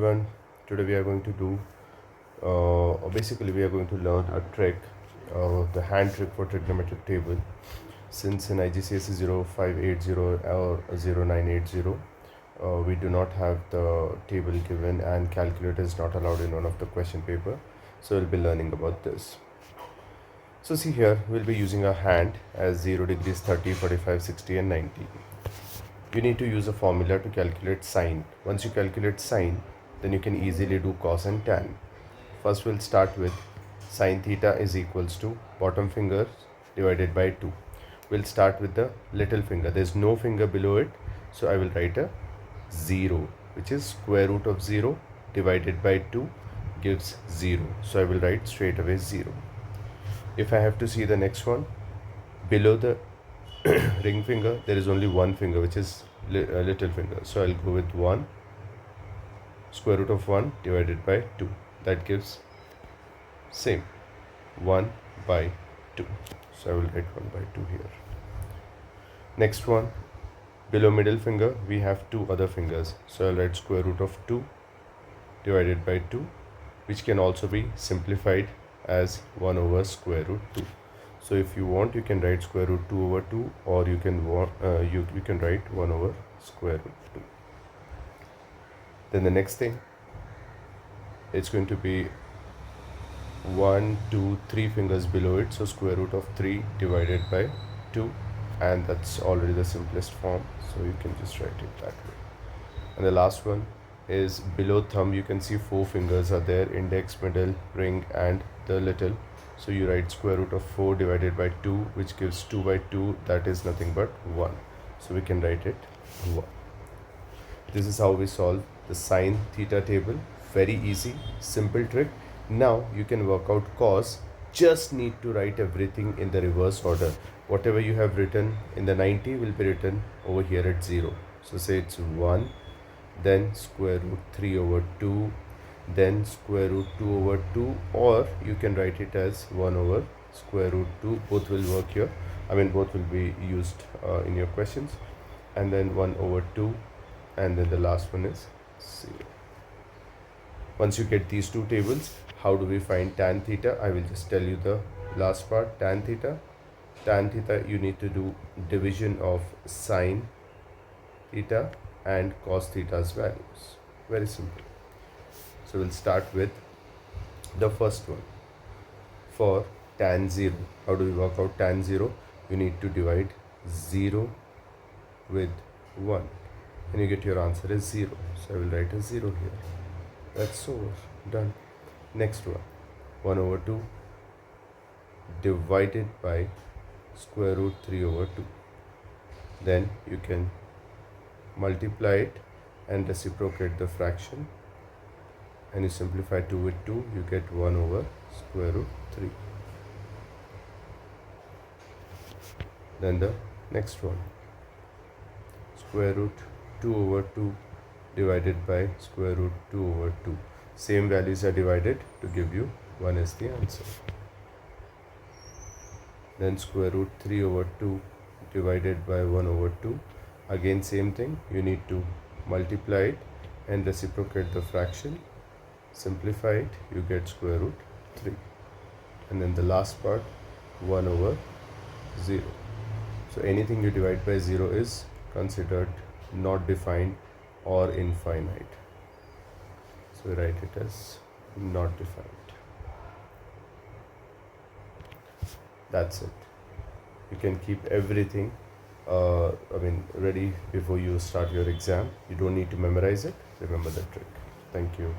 everyone. Today we are going to do basically we are going to learn a trick, the hand trick for trigonometric table. Since in IGCSE 0580 or 0980 we do not have the table given and calculator is not allowed in one of the question paper, so we'll be learning about this. So see here, we'll be using a hand as 0 degrees, 30, 45, 60 and 90. You need to use a formula to calculate sine. Once you calculate sine, then you can easily do cos and tan. First we'll start with sine theta is equals to bottom finger divided by 2. We'll start with the little finger. There's no finger below it, so I will write a 0, which is square root of 0 divided by 2 gives 0. So I will write straight away 0. If I have to see the next one, below the ring finger there is only one finger, which is little finger, so I'll go with 1 square root of 1 divided by 2. That gives same 1 by 2. So I will write 1 by 2 here. Next one, below middle finger we have two other fingers, so I'll write square root of 2 divided by 2, which can also be simplified as 1 over square root 2. So if you want, you can write square root 2 over 2, or you can you can write 1 over square root 2. Then the next thing, it's going to be 1, 2, 3 fingers below it, so square root of 3 divided by 2, and that's already the simplest form, so you can just write it that way. And the last one is below thumb. You can see 4 fingers are there: index, middle, ring and the little. So you write square root of 4 divided by 2, which gives 2 by 2, that is nothing but 1. So we can write it 1. This is how we solve the sine theta table. Very easy, simple trick. Now you can work out cos. Just need to write everything in the reverse order. Whatever you have written in the 90 will be written over here at 0. So say it's 1, then square root 3 over 2, then square root 2 over 2, or you can write it as 1 over square root 2. Both will work here. Both will be used in your questions. And then 1 over 2, and then the last one is 0. Once you get these two tables, how do we find tan theta? I will just tell you the last part. Tan theta, you need to do division of sine theta and cos theta's values. Very simple. So we'll start with the first one. For tan 0, how do we work out tan 0? You need to divide 0 with 1 and you get your answer as 0. So I will write a 0 here. That's over. Done. Next one, 1 over 2 divided by square root 3 over 2. Then you can multiply it and reciprocate the fraction, and you simplify 2 with 2, you get 1 over square root 3. Then the next one, square root 2 over 2 divided by square root 2 over 2. Same values are divided to give you 1 as the answer. Then square root 3 over 2 divided by 1 over 2. Again same thing, you need to multiply it and reciprocate the fraction. Simplify it, you get square root 3. And then the last part, 1 over 0. So anything you divide by 0 is considered not defined or infinite. So we write it as not defined. That's it. You can keep everything ready before you start your exam. You don't need to memorize it. Remember the trick. Thank you.